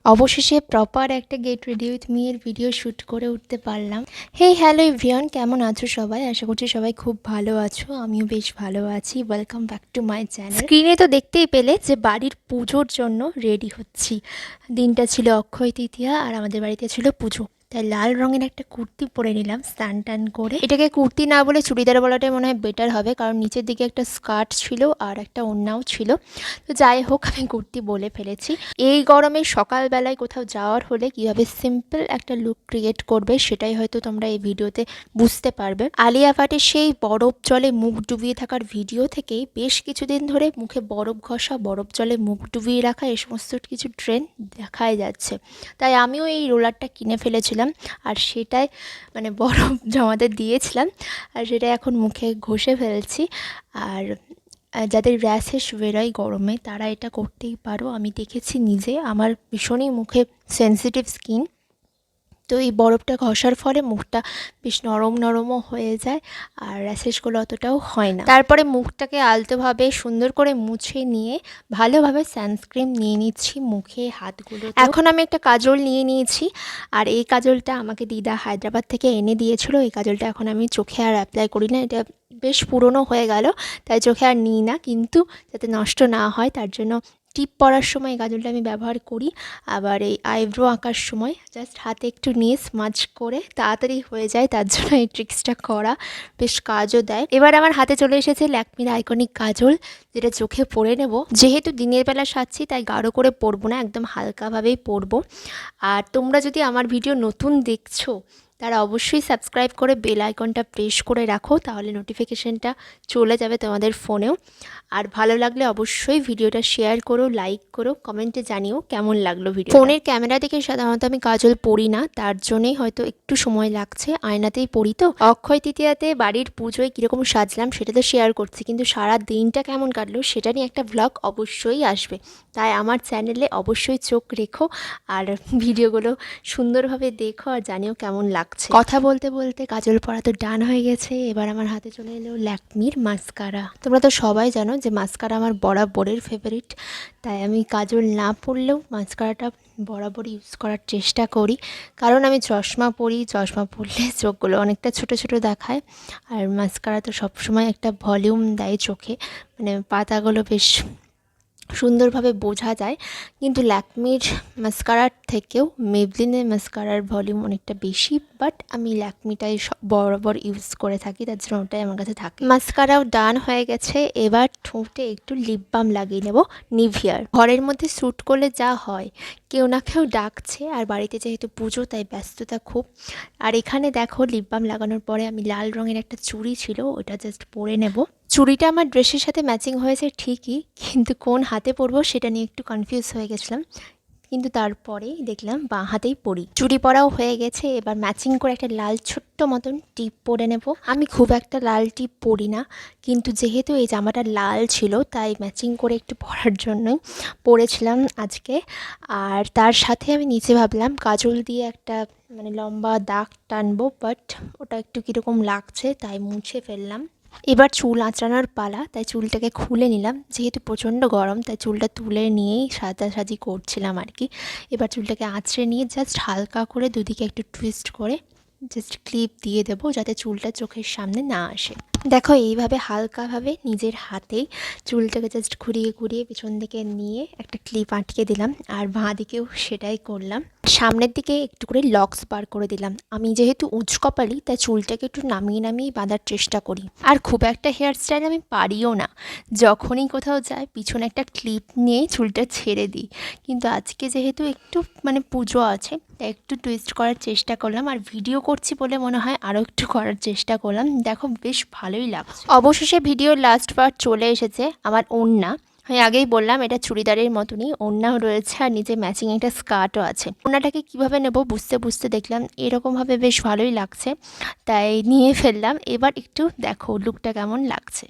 অবশেষে প্রপার একটা get ready with me এর ভিডিও শ্যুট করে উঠতে পারলাম। হেই হ্যালো এভরিওয়ান, কেমন আছো সবাই? আশা করছি সবাই খুব ভালো আছো, আমিও বেশ ভালো আছি। Welcome back to my channel. স্ক্রিনে তো দেখতেই পেলে যে বাড়ির পুজোর জন্য রেডি হচ্ছি। দিনটা ছিল অক্ষয় তৃতীয়া আর আমাদের বাড়িতে ছিল পুজো, তাই লাল রঙের একটা কুর্তি পরে নিলাম স্নান টান করে। এটাকে কুর্তি না বলে চুড়িদার বলাটাই মনে হয় বেটার হবে, কারণ নিচের দিকে একটা স্কার্ট ছিল আর একটা ওড়নাও ছিল। তো যাই হোক, আমি কুর্তি বলে ফেলেছি। এই গরমে সকালবেলায় কোথাও যাওয়ার হলে কীভাবে সিম্পল একটা লুক ক্রিয়েট করবে সেটাই হয়তো তোমরা এই ভিডিওতে বুঝতে পারবে। আলিয়া ভাটের সেই বরফ জলে মুখ ডুবিয়ে থাকার ভিডিও থেকেই বেশ কিছুদিন ধরে মুখে বরফ ঘষা, বরফ জলে মুখ ডুবিয়ে রাখা এই সমস্ত কিছু ট্রেন্ড দেখাই যাচ্ছে। তাই আমিও এই রোলারটা কিনে ফেলেছিলাম আর সেটাই বরফ জমাতে দিয়েছিলাম আর সেটা এখন মুখে ঘষে ফেলছি। আর যাদের র্যাশেস বেরোয় গরমে তারা এটা করতেই পারো। আমি দেখেছি নিজে, আমার ভীষণই মুখে সেন্সিটিভ স্কিন, তো এই বরফটা ঘষার ফলে মুখটা বেশ নরম নরমও হয়ে যায় আর র্যাশেসগুলো অতটাও হয় না। তারপরে মুখটাকে আলতোভাবে সুন্দর করে মুছে নিয়ে ভালোভাবে সানস্ক্রিন নিয়ে নিচ্ছি মুখে, হাতগুলো। এখন আমি একটা কাজল নিয়ে নিয়েছি আর এই কাজলটা আমাকে দিদা হায়দ্রাবাদ থেকে এনে দিয়েছিল। এই কাজলটা এখন আমি চোখে আর অ্যাপ্লাই করি না, এটা বেশ পুরনো হয়ে গেল তাই চোখে আর নিই না, কিন্তু যাতে নষ্ট না হয় তার জন্য টিপ পরার সময় এই কাজলটা আমি ব্যবহার করি। আবার এই আইব্রো আঁকার সময় জাস্ট হাতে একটু নিয়ে স্মাজ করে তাড়াতাড়ি হয়ে যায়, তার জন্য এই ট্রিক্সটা করা বেশ কাজও দেয়। এবার আমার হাতে চলে এসেছে ল্যাকমির আইকনিক কাজল, যেটা চোখে পরে নেব। যেহেতু দিনের বেলা সাজছি তাই গাঢ় করে পরবো না, একদম হালকাভাবেই পরবো। আর তোমরা যদি আমার ভিডিও নতুন দেখছো তারা অবশ্যই সাবস্ক্রাইব করে বেল আইকনটা প্রেস করে রাখো, তাহলে নোটিফিকেশনটা চলে যাবে তোমাদের ফোনেও। আর ভালো লাগলে অবশ্যই ভিডিওটা শেয়ার করো, লাইক করো, কমেন্টে জানিও কেমন লাগলো ভিডিও। ফোনের ক্যামেরা দেখে সাধারণত আমি কাজল পরি না, তার জন্যই হয়তো একটু সময় লাগছে, আয়নাতেই পরি। তো অক্ষয় তৃতীয়াতে বাড়ির পুজোয় কীরকম সাজলাম সেটা তো শেয়ার করছি, কিন্তু সারা দিনটা কেমন কাটলো সেটা নিয়ে একটা ভ্লগ অবশ্যই আসবে, তাই আমার চ্যানেলে অবশ্যই চোখ রেখো আর ভিডিওগুলো সুন্দরভাবে দেখো আর জানিও কেমন লাগছে। কথা বলতে বলতে কাজল পরা তো ডান হয়ে গেছে। এবার আমার হাতে চলে এলো ল্যাকমির মাস্কারা। তোমরা তো সবাই জানো যে মাস্কারা আমার বরাবরের ফেভারিট, তাই আমি কাজল না পরলেও মাস্কারাটা বরাবর ইউজ করার চেষ্টা করি, কারণ আমি চশমা পরি, চশমা পরলে চোখগুলো অনেকটা ছোট ছোট দেখায় আর মাস্কারা তো সবসময় একটা ভলিউম দেয় চোখে, পাতাগুলো বেশ সুন্দরভাবে বোঝা যায়। কিন্তু ল্যাকমির মাস্কারার থেকেও মেবলিনের মাস্কারার ভলিউম অনেকটা বেশি, বাট আমি ল্যাকমিটাই বরাবর ইউজ করে থাকি, তার জন্য ওটাই আমার কাছে থাকে। মাস্কারাও ডান হয়ে গেছে, এবার ঠোঁটে একটু লিপ বাম লাগিয়ে নেব নিভিয়ার। ঘরের মধ্যে শ্যুট করলে যা হয়, কেউ না কেউ ডাকছে আর বাড়িতে যেহেতু পুজো তাই ব্যস্ততা খুব। আর এখানে দেখো লিপ বাম লাগানোর পরে আমি লাল রঙের একটা চুড়ি ছিল ওটা জাস্ট পরে নেব। চুড়িটা আমার ড্রেসের সাথে ম্যাচিং হয়েছে ঠিকই, কিন্তু কোন হাতে পরবো সেটা নিয়ে একটু কনফিউজ হয়ে গেছিলাম, কিন্তু তারপরেই দেখলাম বাঁ হাতেই পরি। চুড়ি পরাও হয়ে গেছে, এবার ম্যাচিং করে একটা লাল ছোট্ট মতন টিপ পরে নেব। আমি খুব একটা লাল টিপ পরি না, কিন্তু যেহেতু এই জামাটা লাল ছিল তাই ম্যাচিং করে একটু পরার জন্যই পরেছিলাম আজকে। আর তার সাথে আমি নিচে ভাবলাম কাজল দিয়ে একটা লম্বা দাগ টানবো, বাট ওটা একটু কীরকম লাগছে তাই মুছে ফেললাম। এবার চুল আঁচড়ানোর পালা, তাই চুলটাকে খুলে নিলাম। যেহেতু প্রচণ্ড গরম তাই চুলটা তুলে নিয়েই সাজাসাজি করছিলাম আর কি। এবার চুলটাকে আঁচড়ে নিয়ে জাস্ট হালকা করে দুদিকে একটু টুইস্ট করে জাস্ট ক্লিপ দিয়ে দেবো, যাতে চুলটা চোখের সামনে না আসে। দেখো এইভাবে হালকাভাবে নিজের হাতেই চুলটাকে জাস্ট ঘুরিয়ে ঘুরিয়ে পিছন দিকে নিয়ে একটা ক্লিপ আটকে দিলাম, আর বাঁ দিকেও সেটাই করলাম। সামনের দিকে একটু করে লক্স বার করে দিলাম। আমি যেহেতু উঁচকপালি তাই চুলটাকে একটু নামিয়ে নামিয়ে বাঁধার চেষ্টা করি, আর খুব একটা হেয়ার স্টাইল আমি পারিও না। যখনই কোথাও যাই পিছনে একটা ক্লিপ নিয়ে চুলটা ছেড়ে দিই, কিন্তু আজকে যেহেতু একটু পুজো আছে তাই একটু টুইস্ট করার চেষ্টা করলাম, আর ভিডিও করছি বলে মনে হয় আরও একটু করার চেষ্টা করলাম। দেখো বেশ ভালোই লাগছে। অবশেষে ভিডিওর লাস্ট পার্ট চলে এসেছে, আমার ওড়না। আমি আগেই বললাম এটা চুড়িদারের মতনই, ওড়নাও রয়েছে আর নিচে ম্যাচিং একটা স্কার্টও আছে। ওড়নাটাকে কীভাবে নেব বুঝতে বুঝতে দেখলাম এরকমভাবে বেশ ভালোই লাগছে, তাই নিয়ে ফেললাম। এবার একটু দেখো লুকটা কেমন লাগছে।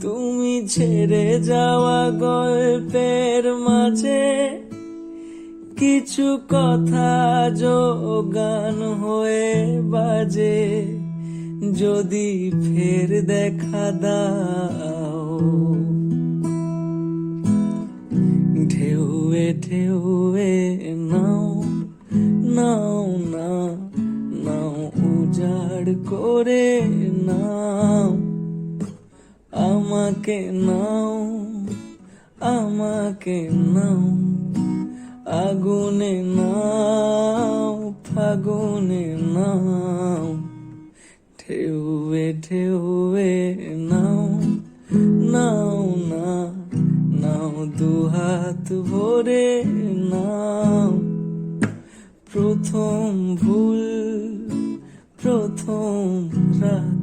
তুমি ছেড়ে যাওয়া গল্পের মাঝে কিছু কথা গান হয়ে বাজে, যদি ফের দেখা দাও ঢেউয়ে ঢেউয়ে না ভরে নাও, আমাকে নাও, আমাকে নাও, আগুনে নাও, ফাগুনে নাও, ঢেউয়ে ঢেউয়ে নাও, নাও না, নাও দুহাত ভরে নাও। প্রথম ভুল, প্রথম রাত,